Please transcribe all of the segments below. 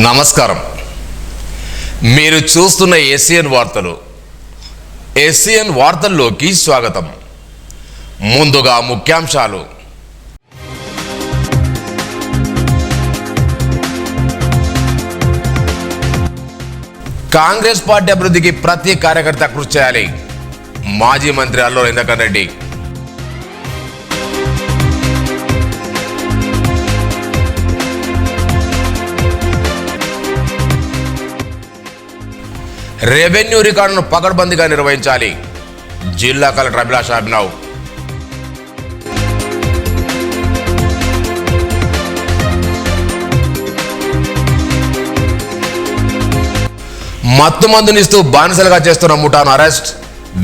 నమస్కారం. మీరు చూస్తున్న ఏసియన్ వార్తలు. ఏసియన్ వార్తల్లోకి స్వాగతం. ముందుగా ముఖ్యాంశాలు. కాంగ్రెస్ పార్టీ అభివృద్ధికి ప్రతి కార్యకర్త కృషి చేయాలి. మాజీ మంత్రి అల్లూరి ఇంద్రకరణ్ రెడ్డి. రెవెన్యూ రికార్డును పకడ్బందీగా నిర్వహించాలి. జిల్లా కలెక్టర్ అభిలాష్ అభినవ్. మత్తుమందునిస్తూ బానిసలుగా చేస్తున్న ముఠాను అరెస్ట్.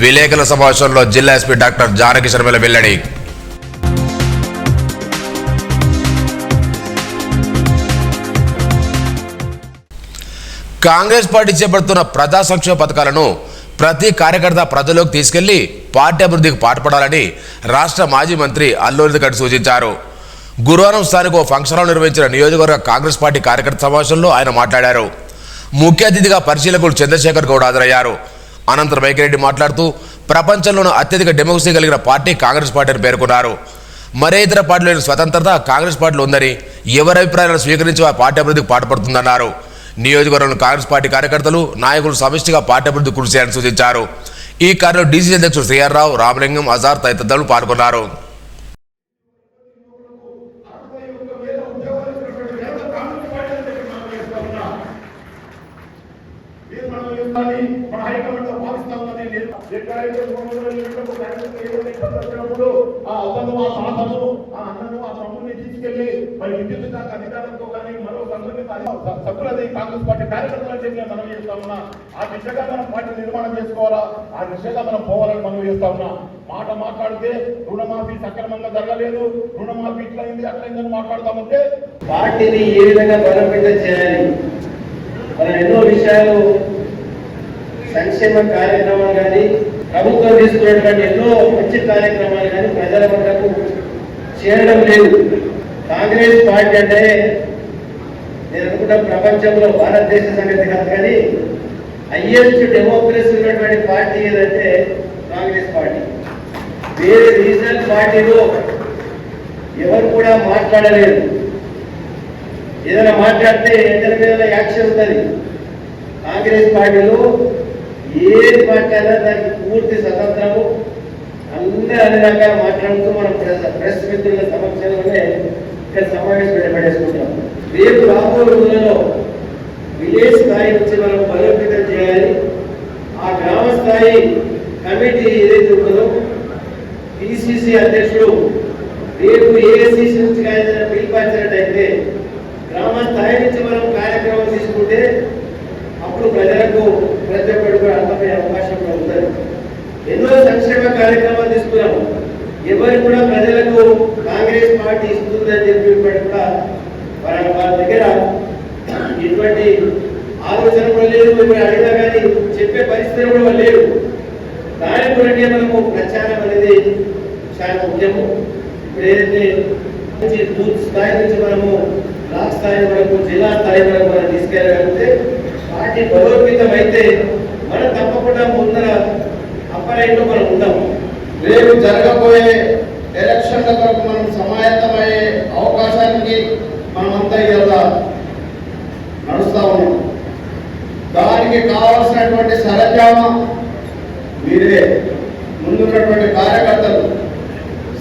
విలేకరుల సమావేశంలో జిల్లా ఎస్పీ డాక్టర్ జానకి శర్మల వెల్లడి. కాంగ్రెస్ పార్టీ చేపడుతున్న ప్రజా సంక్షేమ పథకాలను ప్రతి కార్యకర్త ప్రజల్లోకి తీసుకెళ్లి పార్టీ అభివృద్ధికి పాటుపడాలని రాష్ట్ర మాజీ మంత్రి అల్లూరి ఇంద్రకరణ్ సూచించారు. గురువారం స్థానిక ఓ ఫంక్షన్ హాల్ నిర్వహించిన నియోజకవర్గ కాంగ్రెస్ పార్టీ కార్యకర్త సమావేశంలో ఆయన మాట్లాడారు. ముఖ్య అతిథిగా పరిశీలకులు చంద్రశేఖర్ గౌడ్ హాజరయ్యారు. అనంతరం వైకిరెడ్డి మాట్లాడుతూ ప్రపంచంలోనే అత్యధిక డెమోక్రసీ కలిగిన పార్టీ కాంగ్రెస్ పార్టీ అని పేర్కొన్నారు. మరే ఇతర పార్టీలోని స్వతంత్రత కాంగ్రెస్ పార్టీలో ఉందని, ఎవరి అభిప్రాయాలను స్వీకరించి ఆ పార్టీ అభివృద్ధికి పాటుపడుతుందన్నారు. నియోజకవర్గంలో కాంగ్రెస్ పార్టీ కార్యకర్తలు నాయకులు సమిష్టిగా పార్టీ అభివృద్ధి కృషి చేయాలని సూచించారు. ఈ కార్యక్రమంలో డీసీసీ అధ్యక్షుడు శ్రీఆర్ రావు, రామలింగం, అజార్ తదితరులు పాల్గొన్నారు. కాంగ్రెస్ పార్టీ కార్యకర్తలు చెప్పిన మనం చేస్తా ఉన్నా. ఆ దిశగా మనం పార్టీ నిర్మాణం చేసుకోవాలా, ఆ దిశగా మనం పోవాలని మనం చేస్తా ఉన్నా. మాట మాట్లాడితే రుణమాఫీ సక్రమంగా జరగలేదు, రుణమాఫీ ఇట్లయింది అట్లయిందని మాట్లాడతామంటే పార్టీని ఏ విధంగా బలోపేతం చేయాలి. మనం ఎన్నో విషయాలు సంక్షేమ కార్యక్రమాలు కానీ ప్రభుత్వం తీసుకున్నటువంటి ఎన్నో మంచి కార్యక్రమాలు కానీ ప్రజల వద్దకు చేయడం లేదు. కాంగ్రెస్ పార్టీ అంటే నేను అనుకుంటా ప్రపంచంలో భారతదేశ సంగతి కాదు కానీ హైయెస్ట్ డెమోక్రసీ ఉన్నటువంటి పార్టీ ఏదంటే కాంగ్రెస్ పార్టీ. వేరే రీజనల్ పార్టీలో ఎవరు కూడా మాట్లాడలేదు. ఏదైనా మాట్లాడితే ఎక్కడ మీద యాక్షన్ ఉంటుంది. కాంగ్రెస్ పార్టీలో ఏది మాట్లాడినా దానికి పూర్తి స్వతంత్రము. అందరూ అన్ని రకాల మాట్లాడుతూ మనం ప్రెస్ మిత్రుల సమక్షంలోనే ఇక్కడ సమావేశం ఏర్పడేసుకుంటాం. రేపు రాబోయే రోజులలో విలేజ్ స్థాయి నుంచి మనం బలోపేతం చేయాలి. ఆ గ్రామ స్థాయి కమిటీ ఏదైతే ఉంటుందో పిసిసి అధ్యక్షుడు రేపు ఏఐసిసి నుంచి ఏదైనా పిలుపుచ్చినట్టయితే గ్రామ స్థాయి నుంచి మనం కార్యక్రమం తీసుకుంటే అప్పుడు ప్రజలకు ప్రతి ఒక్కరు కూడా అర్థమయ్యే అవకాశం కూడా ఉంటుంది. ఎన్నో సంక్షేమ కార్యక్రమాలు తీసుకున్నాము. ఎవరు కూడా ప్రజలకు కాంగ్రెస్ పార్టీ ఇస్తుందని చెప్పి కూడా వారి దగ్గర ఎటువంటి ఆలోచన కూడా లేదు. ఇప్పుడు అడిగినా కానీ చెప్పే పరిస్థితి కూడా లేదు. దాని గురించి మనము ప్రచారం అనేది చాలా ముఖ్యము. ఇప్పుడు ఏదైతే బూత్ స్థాయి నుంచి మనము బ్లాక్ స్థాయి వరకు జిల్లా స్థాయి వరకు మనం తీసుకెళ్ళగలిగితే పార్టీ బలోపేతం అయితే మనం తప్పకుండా ముందర అప్పరైట్లో మనం ఉంటాము. రేపు జరగబోయే ఎలక్షన్ల కొరకు మనం సమాయత్తమయ్యే అవకాశానికి మనమంతా ఇలా నడుస్తూ ఉన్నాం. దానికి కావాల్సినటువంటి సరజామా మీరే, ముందున్నటువంటి కార్యకర్తలు,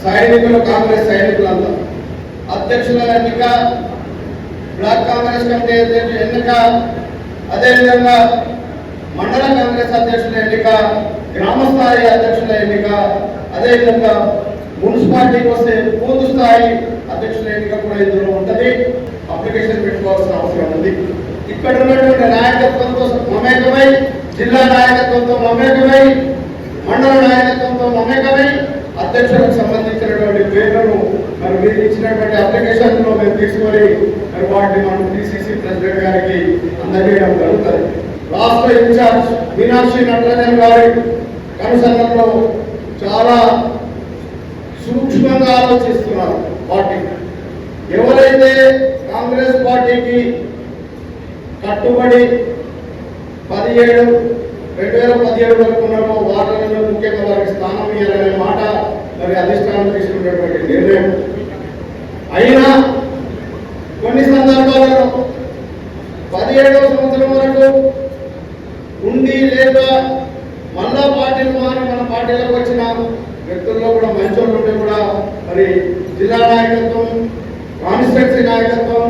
సైనికులు, కాంగ్రెస్ సైనికులంతా, అధ్యక్షుల ఎన్నిక, బ్లాక్ కాంగ్రెస్ కమిటీ ఎన్నిక, అదేవిధంగా మండల కాంగ్రెస్ అధ్యక్షుల ఎన్నిక, గ్రామస్థాయి అధ్యక్షుల ఎన్నిక, అదేవిధంగా మున్సిపాలిటీకి వస్తే బూత్ స్థాయి అధ్యక్షుల ఎన్నిక కూడా ఇందులో ఉంటుంది. అప్లికేషన్ పెట్టుకోవాల్సిన అవసరం ఉంది. ఇక్కడ ఉన్నటువంటి నాయకత్వంతో మమేకమై, జిల్లా నాయకత్వంతో మమేకమై, మండల నాయకత్వంతో మమేకమై అధ్యక్షులకు సంబంధించినటువంటి పేర్లను మరి మీరు ఇచ్చినటువంటి అప్లికేషన్లో మేము తీసుకొని మరి వాటిని మనం పిసిసి ప్రెసిడెంట్ గారికి అందజేయడం జరుగుతుంది. రాష్ట్ర ఇన్ఛార్జ్ మీనాక్షి నటరాజన్ గారి కనుసన్నలో చాలా సూక్ష్మంగా ఆలోచిస్తున్నారు పార్టీ. ఎవరైతే కాంగ్రెస్ పార్టీకి కట్టుబడి 2017 వరకు ఉన్నారో వాళ్ళలో ముఖ్యంగా వారికి స్థానం ఇవ్వాలనే మాట మరి అధిష్టానం తీసుకున్నటువంటి నిర్ణయం. అయినా కొన్ని సందర్భాలలో 17వ సంవత్సరం వరకు ఉండి లేదా మళ్ళా పార్టీలు మారి మన పార్టీలకు వచ్చిన వ్యక్తుల్లో కూడా మంచోళ్ళు ఉంటే కూడా మరి జిల్లా నాయకత్వం, కాన్స్టిట్యూన్సీ నాయకత్వం,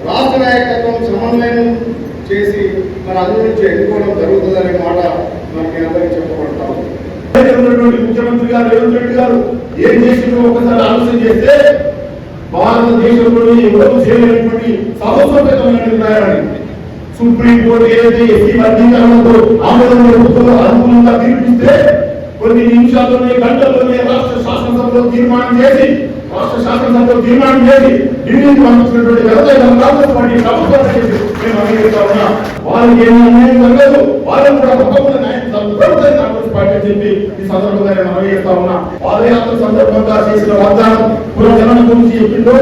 రాష్ట్ర నాయకత్వం సమన్వయం చేసి మరి అందరి నుంచి ఎన్నుకోవడం జరుగుతుందనే మాట మనకి అందరికీ చెప్పబడతాం. ముఖ్యమంత్రి గారు రేవంత్ రెడ్డి గారు ఏం చేసిందో ఒకసారి ఆలోచన చేస్తే భారతదేశంలోని ఎవరు చేయలేనటువంటి సాహసోపేతమైన నిర్ణయాన్ని సుప్రీంకోర్టు ఏదైతే ఎస్సీ వర్గీకరణతో ఆందోళన అనుకూలంగా తీర్పిస్తే కొన్ని నిమిషాల్లోనే గంటల్లోనే రాష్ట్ర శాసనసభలో తీర్మానం చేసి ఢిల్లీకి పంపించినటువంటి కాంగ్రెస్ పార్టీ ప్రభుత్వానికి మేము అంగీకరిస్తా ఉన్నాం. వాళ్ళకి ఏమీ అన్యాయం జరగదు, వాళ్ళని కూడా తప్పకుండా న్యాయం జరుగుతుంది కాంగ్రెస్ పార్టీ అని చెప్పి ఈ సందర్భంగా నేను అంగీకరిస్తా ఉన్నా. పాదయాత్ర సందర్భంగా చేసిన వాగ్దానం కులగణన గురించి చెప్పిందో,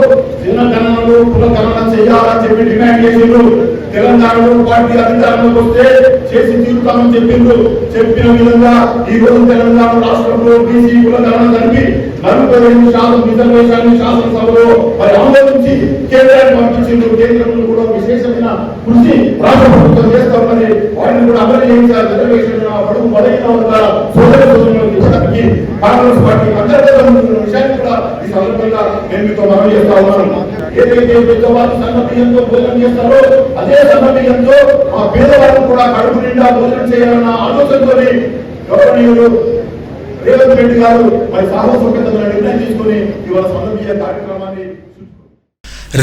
జనగణనలు కులగణన చేయాలని చెప్పి డిమాండ్ చేసిండ్రు. తెలంగాణలో పార్టీ అధికారంలోకి వస్తే చేసి తీరుతామని చెప్పిండ్రు. చెప్పిన విధంగా ఈ రోజు తెలంగాణ రాష్ట్రంలో బీసీ కులగణన జరిపి 45% రిజర్వేషన్ శాసనసభలో మరి ఆమోదించి కేంద్రాన్ని పంపించిండ్రు. కేంద్రంలో కూడా విశేషమైన కృషి రాష్ట్ర ప్రభుత్వం చేస్తామని వాటిని కూడా అమలు చేయించారు. రిజర్వేషన్ బడుగు బలహీన వర్గాల సోదర సోదరులకు ఇవ్వడానికి కాంగ్రెస్ పార్టీ అంతర్గత విషయాన్ని కూడా ఈ సందర్భంగా నేను మీతో మనం చేస్తా ఉన్నాను. ఏదైతే పెద్దవాళ్ళు సన్నబియ్యంతో భోజనం చేస్తారో అదే సన్నబియ్యంతో ఆ పేదవాళ్ళు కూడా కడుపు నిండా భోజనం చేయాలన్న ఆలోచనతో గౌరవనీయులు రేవంత్ రెడ్డి గారు మరి సాహసోపేతమైన నిర్ణయం తీసుకుని ఇవాళ సన్నబియ్య కార్యక్రమాన్ని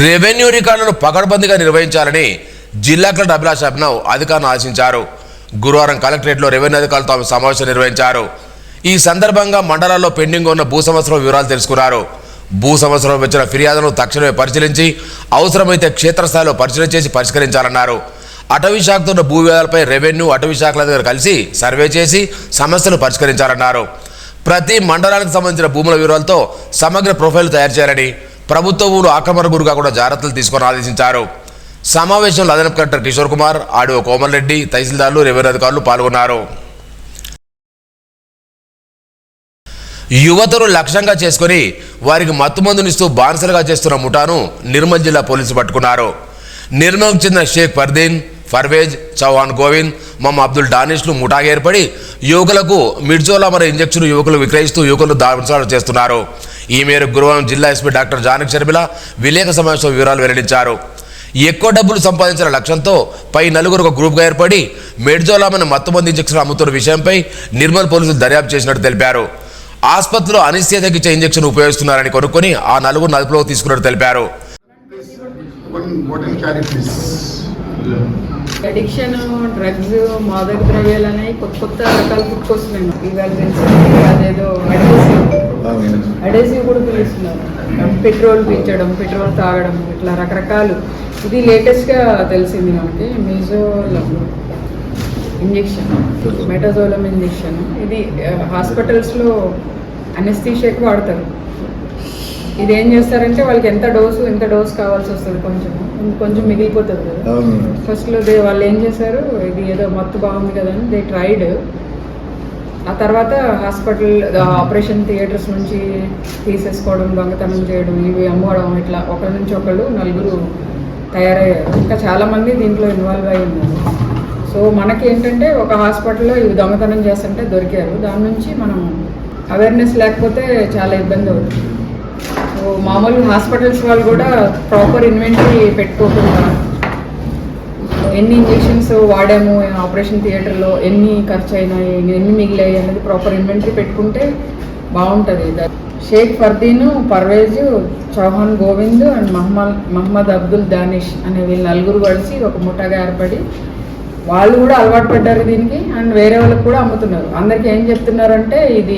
రెవెన్యూ రికార్డులను పకడ్బందీగా నిర్వహించాలని జిల్లా కలెక్టర్ అభిలాష్ అభినవ్ అధికారులను ఆశించారు. గురువారం కలెక్టరేట్లో రెవెన్యూ అధికారులతో సమావేశం నిర్వహించారు. ఈ సందర్భంగా మండలాల్లో పెండింగ్ ఉన్న భూ సమస్యల వివరాలు తెలుసుకున్నారు. భూ సమస్యలో వచ్చిన ఫిర్యాదులను తక్షణమే పరిశీలించి అవసరమైతే క్షేత్రస్థాయిలో పరిశీలన చేసి పరిష్కరించాలన్నారు. అటవీ శాఖతో ఉన్న భూ వివాదాలపై రెవెన్యూ అటవీ శాఖల దగ్గర కలిసి సర్వే చేసి సమస్యలు పరిష్కరించాలన్నారు. ప్రతి మండలానికి సంబంధించిన భూముల వివరాలతో సమగ్ర ప్రొఫైల్ తయారు చేయాలని, ప్రభుత్వ భూములు ఆక్రమణ గురిగా కూడా జాగ్రత్తలు తీసుకొని ఆదేశించారు. సమావేశంలో అదనపు కలెక్టర్ కిషోర్ కుమార్, ఆర్డీఓ కోమల్ రెడ్డి, తహసీల్దార్లు, రెవెన్యూ అధికారులు పాల్గొన్నారు. యువతను లక్ష్యంగా చేసుకుని వారికి మత్తుమందునిస్తూ బానిసలుగా చేస్తున్న ముఠాను నిర్మల్ జిల్లా పోలీసులు పట్టుకున్నారు. నిర్మల్కు చెందిన షేక్ ఫర్దీన్, ఫర్వేజ్, చౌహాన్ గోవింద్, మొహమ్మద్ అబ్దుల్ డానిష్లు ముఠాగా ఏర్పడి యువకులకు మిడ్జోలా మరియు ఇంజెక్షన్ యువకులు విక్రయిస్తూ యువకులు దాడులు చేస్తున్నారు. ఈ మేరకు గురువారం జిల్లా ఎస్పీ డాక్టర్ జానక్ షర్మిల విలేకరుల సమావేశంలో వివరాలు వెల్లడించారు. ఎక్కువ డబ్బులు సంపాదించిన లక్ష్యంతో పై నలుగురు ఒక గ్రూప్గా ఏర్పడి మెడ్జోలామైన మత్తుమందు ఇంజెక్షన్ అమ్ముతున్న విషయంపై నిర్మల్ పోలీసులు దర్యాప్తు చేసినట్టు తెలిపారు. ఆసుపత్రిలో అనిశ్చేతకి ఇచ్చే ఇంజెక్షన్ ఉపయోగిస్తున్నారని కొనుక్కొని ఆ నలుగురు అదుపులో తీసుకున్నట్టు తెలిపారు. అడిక్షన్, డ్రగ్స్, మాదక ద్రవ్యాలు అనేవి కొత్త రకాలు పుట్టుకొస్తున్నాయి. ఇవాళ అదేదో అడేసివ్ కూడా పిలుస్తున్నారు. పెట్రోల్ పీల్చడం, పెట్రోల్ తాగడం, ఇట్లా రకరకాలు. ఇది లేటెస్ట్గా తెలిసింది మనకి. మీజోలం ఇంజెక్షన్, మెటాజోలం ఇంజెక్షన్. ఇది హాస్పిటల్స్లో అనెస్థీషియాకి వాడతారు. ఇది ఏం చేస్తారంటే వాళ్ళకి ఎంత డోసు కావాల్సి వస్తుంది, కొంచెం మిగిలిపోతుంది కదా. ఫస్ట్లో వాళ్ళు ఏం చేశారు, ఇది ఏదో మత్తు బాగుంది కదా అని దే ట్రైడ్. ఆ తర్వాత హాస్పిటల్ ఆపరేషన్ థియేటర్స్ నుంచి తీసేసుకోవడం, దొంగతనం చేయడం, ఇవి అమ్మడం, ఇట్లా ఒకరి నుంచి ఒకళ్ళు నలుగురు తయారయ్యారు. ఇంకా చాలామంది దీంట్లో ఇన్వాల్వ్ అయ్యి ఉన్నారు. సో మనకి ఏంటంటే ఒక హాస్పిటల్లో ఇవి దొంగతనం చేస్తుంటే దొరికారు. దాని నుంచి మనం అవేర్నెస్ లేకపోతే చాలా ఇబ్బంది అవుతుంది. సో మామూలు హాస్పిటల్స్ వాళ్ళు కూడా ప్రాపర్ ఇన్వెంటరీ పెట్టుకోకుండా ఎన్ని ఇంజెక్షన్స్ వాడాము ఆపరేషన్ థియేటర్లో, ఎన్ని ఖర్చు అయినాయి, ఎన్ని మిగిలాయి అనేది ప్రాపర్ ఇన్వెంటరీ పెట్టుకుంటే బాగుంటుంది. షేక్ ఫర్దీన్, పర్వేజ్, చౌహాన్ గోవింద్ అండ్ మహమ్మద్ అబ్దుల్ దానిష్ అనే వీళ్ళు నలుగురు కలిసి ఒక ముఠాగా ఏర్పడి వాళ్ళు కూడా అలవాటు పడ్డారు దీనికి. అండ్ వేరే వాళ్ళకి కూడా అమ్ముతున్నారు. అందరికీ ఏం చెప్తున్నారంటే, ఇది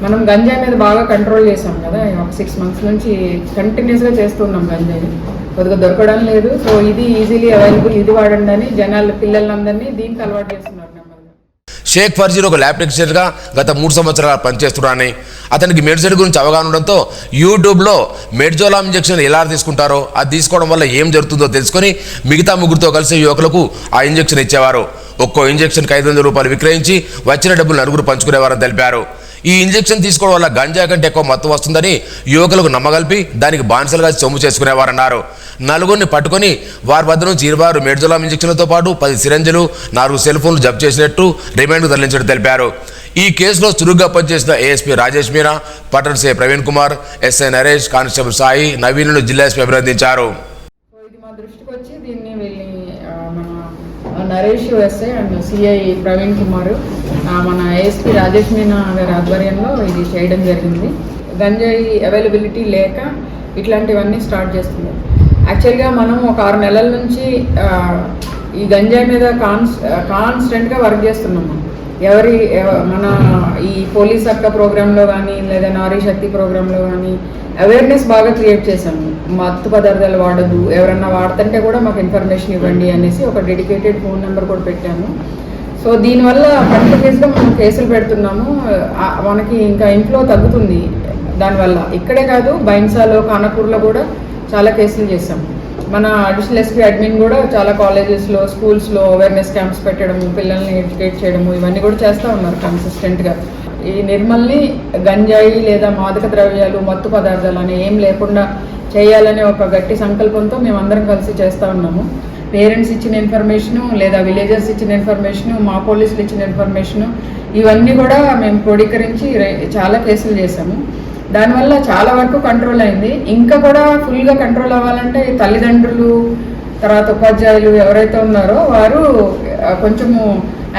మనం గంజాయి మీద బాగా కంట్రోల్ చేసాం కదా, ఒక 6 months నుంచి కంటిన్యూస్గా చేస్తున్నాం. గంజాయి కొద్దిగా దొరకడం లేదు. సో ఇది ఈజీలీ అవైలబుల్, ఇది వాడండి అని జనాలు పిల్లలందరినీ దీనికి అలవాటు చేస్తున్నారు. షేక్ ఫర్జీర్ ఒక ల్యాబ్ టెక్నీషియన్గా గత 3 సంవత్సరాలు పనిచేస్తున్నారని, అతనికి మెడిసిన్ గురించి అవగాహన ఉండడంతో యూట్యూబ్లో మెడ్జోలామ్ ఇంజెక్షన్ ఎలా తీసుకుంటారో, అది తీసుకోవడం వల్ల ఏం జరుగుతుందో తెలుసుకొని మిగతా ముగ్గురితో కలిసి యువకులకు ఆ ఇంజెక్షన్ ఇచ్చేవారు. ఒక్కో ఇంజెక్షన్కి 500 రూపాయలు విక్రయించి వచ్చిన డబ్బులు నలుగురు పంచుకునేవారని తెలిపారు. ఈ ఇంజెక్షన్ తీసుకోవడం వల్ల గంజా కంటే ఎక్కువ మత్తు వస్తుందని యువకులకు నమ్మగలిపి దానికి బానిసలుగా సొమ్ము చేసుకునేవారన్నారు. నలుగురిని పట్టుకొని వారి వద్ద నుంచి 26 మెడ్జోలామ్ ఇంజెక్షన్లతో పాటు 10 సిరంజులు, 4 సెల్ ఫోన్లు జప్తు చేసినట్టు రిమాండ్కు తరలించినట్టు తెలిపారు. ఈ కేసులో చురుగ్గా పనిచేసిన ఏఎస్పీ రాజేష్ మీరా, పట్టణ CI Praveen Kumar, SI Naresh, constable Sai, నవీన్ను జిల్లా ఎస్పీ అభినందించారు. ఇది మా దృష్టికి వచ్చి దీన్ని వెళ్ళి మన Naresh SI and CI Praveen Kumar, మన ఏఎస్పీ రాజేష్ మీనా గారి ఆధ్వర్యంలో ఇది చేయడం జరిగింది. గంజాయి అవైలబిలిటీ లేక ఇట్లాంటివన్నీ స్టార్ట్ చేస్తున్నారు. యాక్చువల్గా మనం ఒక 6 నెలల నుంచి ఈ గంజాయి మీద కాన్స్టెంట్గా వర్క్ చేస్తున్నాము. మన ఈ పోలీస్ అక్క ప్రోగ్రాంలో కానీ లేదా నారీ శక్తి ప్రోగ్రాంలో కానీ అవేర్నెస్ బాగా క్రియేట్ చేశాము. మత్తు పదార్థాలు వాడదు, ఎవరన్నా వాడుతుంటే కూడా మాకు ఇన్ఫర్మేషన్ ఇవ్వండి అనేసి ఒక డెడికేటెడ్ ఫోన్ నెంబర్ కూడా పెట్టాము. సో దీనివల్ల కంటిన్యూస్గా మనం కేసులు పెడుతున్నాము. మనకి ఇంకా ఇన్ఫ్లో తగ్గుతుంది దానివల్ల. ఇక్కడే కాదు, బైన్సాలో, కానపూర్లో కూడా చాలా కేసులు చేశాము. మన అడిషనల్ ఎస్పీ అడ్మిన్ కూడా చాలా కాలేజెస్లో, స్కూల్స్లో అవేర్నెస్ క్యాంప్స్ పెట్టడము, పిల్లల్ని ఎడ్యుకేట్ చేయడము, ఇవన్నీ కూడా చేస్తూ ఉన్నారు కన్సిస్టెంట్గా. ఈ నిర్మల్ని గంజాయి లేదా మాదక ద్రవ్యాలు, మత్తు పదార్థాలు అని ఏం లేకుండా చేయాలనే ఒక గట్టి సంకల్పంతో మేమందరం కలిసి చేస్తూ ఉన్నాము. పేరెంట్స్ ఇచ్చిన ఇన్ఫర్మేషను లేదా విలేజర్స్ ఇచ్చిన ఇన్ఫర్మేషను, మా పోలీసులు ఇచ్చిన ఇన్ఫర్మేషను, ఇవన్నీ కూడా మేము క్రోడీకరించి చాలా కేసులు చేశాము. దానివల్ల చాలా వరకు కంట్రోల్ అయింది. ఇంకా కూడా ఫుల్గా కంట్రోల్ అవ్వాలంటే తల్లిదండ్రులు, తర్వాత ఉపాధ్యాయులు ఎవరైతే ఉన్నారో వారు కొంచెము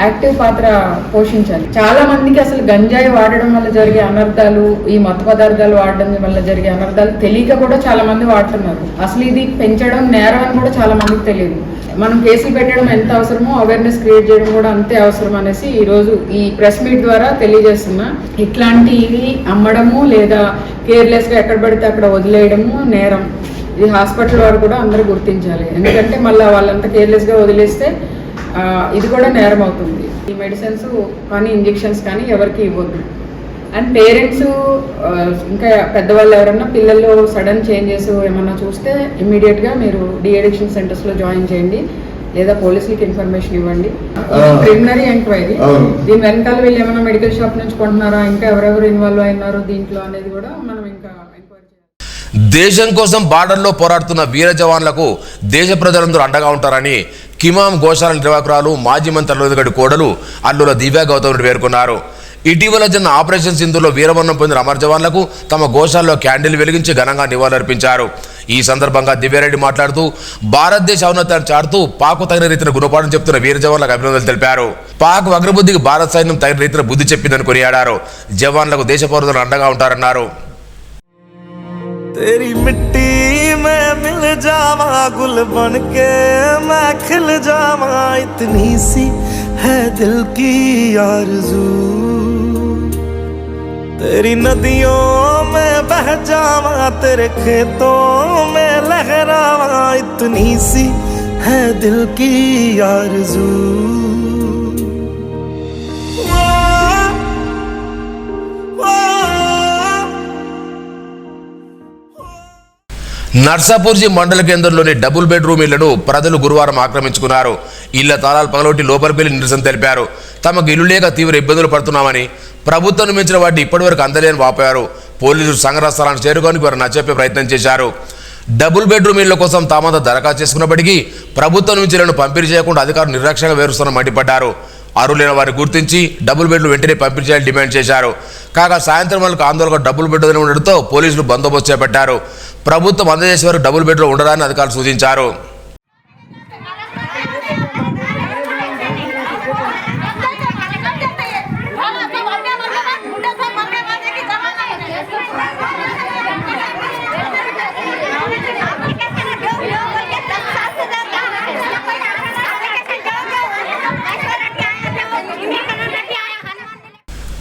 యాక్టివ్ పాత్ర పోషించాలి. చాలా మందికి అసలు గంజాయి వాడడం వల్ల జరిగే అనర్థాలు, ఈ మత్తు పదార్థాలు వాడడం వల్ల జరిగే అనర్థాలు తెలియక కూడా చాలా మంది వాడుతున్నారు. అసలు ఇది పెంచడం నేరం అని కూడా చాలా మందికి తెలియదు. మనం కేసులు పెట్టడం ఎంత అవసరమో అవేర్నెస్ క్రియేట్ చేయడం కూడా అంతే అవసరం అనేసి ఈరోజు ఈ ప్రెస్ మీట్ ద్వారా తెలియజేస్తున్నా. ఇట్లాంటివి అమ్మడము లేదా కేర్లెస్గా ఎక్కడ పడితే అక్కడ వదిలేయడము నేరం. ఇది హాస్పిటల్ వారు కూడా అందరూ గుర్తించాలి. ఎందుకంటే మళ్ళీ వాళ్ళంతా కేర్లెస్గా వదిలేస్తే ఇది కూడా నేరం అవుతుంది. ఈ మెడిసిన్స్ కానీ ఇంజెక్షన్స్ కానీ ఎవరికి ఇవ్వద్దు. అండ్ పేరెంట్స్ ఇంకా పెద్దవాళ్ళు ఎవరన్నా పిల్లల్లో సడన్ చేంజెస్ ఏమన్నా చూస్తే ఇమ్మీడియట్గా మీరు డీఅడిక్షన్ సెంటర్స్లో జాయిన్ చేయండి లేదా పోలీసులకి ఇన్ఫర్మేషన్ ఇవ్వండి. ప్రిలిమినరీ ఎంక్వైరీ, దీని వెనకాల వీళ్ళు ఏమైనా మెడికల్ షాప్ నుంచి కొంటున్నారా, ఇంకా ఎవరెవరు ఇన్వాల్వ్ అయినారు దీంట్లో అనేది కూడా మనం ఇంకా ఎంక్వైరీ చేయాలి. దేశం కోసం బార్డర్లో పోరాడుతున్న వీర జవాన్లకు దేశ ప్రజలందరూ అండగా ఉంటారని కిమాం గోశాల నిర్వాహకురాలు, మాజీ మంత్రి అల్లుగడ్డి కోడలు అల్లుల దివ్యా గౌతమ్ రెడ్డి పేర్కొన్నారు. ఇటీవల జరిగిన ఆపరేషన్ సింధూర్లో వీరమరణం పొందిన అమర జవాన్లకు తమ గోశాలలో క్యాండిల్ వెలిగించి ఘనంగా నివాళులర్పించారు. ఈ సందర్భంగా దివ్యారెడ్డి మాట్లాడుతూ భారతదేశ ఔన్నత్యాన్ని చాటుతూ పాక్ తగిన రీతిన గుణపాఠం చెప్తున్న వీర జవాన్లకు అభినందనలు తెలిపారు. పాక్ అగ్రబుద్ధికి భారత సైన్యం తగిన రీతిన బుద్ధి చెప్పిందని కొనియాడారు. జవాన్లకు దేశ పౌరులు అండగా ఉంటారన్నారు. तेरी मिट्टी में मिल जावा, गुल बन के मैं खिल जावा, इतनी सी है दिल की आरज़ू। तेरी नदियों में बह जावा, तेरे खेतों में लहरावा, इतनी सी है दिल की आरज़ू। నర్సాపూర్జీ మండల కేంద్రంలోని డబుల్ బెడ్రూమ్ ఇళ్లను ప్రజలు గురువారం ఆక్రమించుకున్నారు. ఇళ్ల తాళాలు పగలొట్టి లోపలికి నిరసన తెలిపారు. తమకు ఇల్లు లేక తీవ్ర ఇబ్బందులు పడుతున్నామని, ప్రభుత్వం నిర్మించిన వాటిని ఇప్పటివరకు అందలేని వాపారు. పోలీసులు సంఘటన స్థలాన్ని చేరుకొని వారు నచ్చే ప్రయత్నం చేశారు. డబుల్ బెడ్రూమ్ ఇళ్ల కోసం తామంతా దరఖాస్తు చేసుకున్నప్పటికీ ప్రభుత్వం నుంచి ఇళ్లను పంపిణీ చేయకుండా అధికారులు నిర్లక్ష్యంగా వేరుస్తున్న మండిపడ్డారు. అర్హులైన వారిని గుర్తించి డబుల్ బెడ్లు వెంటనే పంపిణీ చేయాలని డిమాండ్ చేశారు. కాగా సాయంత్రం వాళ్ళకు ఆందోళనగా డబుల్ బెడ్లు ఉండడంతో పోలీసులు బందోబస్తు చేపట్టారు. ప్రభుత్వం అందజేసే వరకు డబుల్ బెడ్లు ఉండరాని అధికారులు సూచించారు.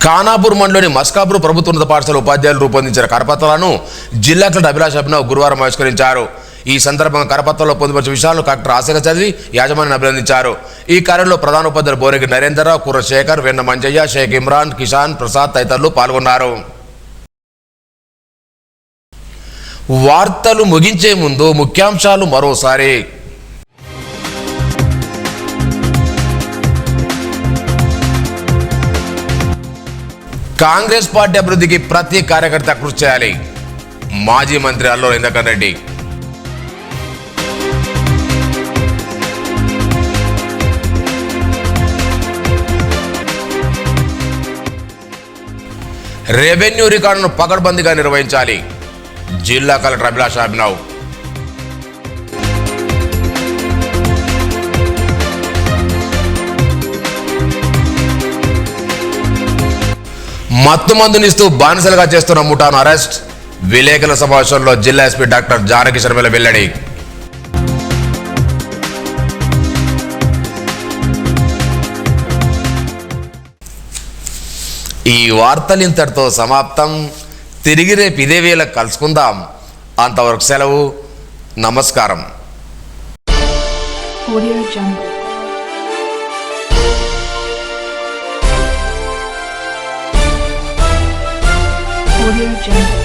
ఖానాపూర్ మండలోని మస్కాపూర్ ప్రభుత్వ ఉన్నత పాఠశాల ఉపాధ్యాయులు రూపొందించిన కరపత్రాలను జిల్లా కలెక్టర్ అభిలాష్ అభినవ్ గురువారం ఆవిష్కరించారు. ఈ సందర్భంగా కరపత్రంలో పొందుపరిచిన విషయాలను కలెక్టర్ ఆశగా చదివి యాజమాన్యాన్ని అభినందించారు. ఈ కార్యంలో ప్రధాన ఉపాధ్యాయులు బోరెగి నరేంద్రరావు, కుర్ర శేఖర్, వెన్న మంజయ్య, షేక్ ఇమ్రాన్, కిషాన్, ప్రసాద్ తదితరులు పాల్గొన్నారు. వార్తలు ముగించే ముందు ముఖ్యాంశాలు మరోసారి. కాంగ్రెస్ పార్టీ అభివృద్ధికి ప్రతి కార్యకర్త కృషి చేయాలి. మాజీ మంత్రి అల్లూరి ఇంద్రకరణ్ రెడ్డి. రెవెన్యూ రికార్డును పకడ్బందీగా నిర్వహించాలి. జిల్లా కలెక్టర్ అభిలాష్ అభినవ్. మత్తు మందునిస్తూ బానిసలుగా చేస్తున్న ముఠాను అరెస్ట్. విలేకరుల సమావేశంలో జిల్లా ఎస్పీ డాక్టర్ జానకి శర్మల వెల్లడి. ఈ వార్తలు ఇంతటితో సమాప్తం. తిరిగి రేపు ఇదే వేళ కలుసుకుందాం. అంతవరకు సెలవు. నమస్కారం. Audio Jungle. Audio Jungle.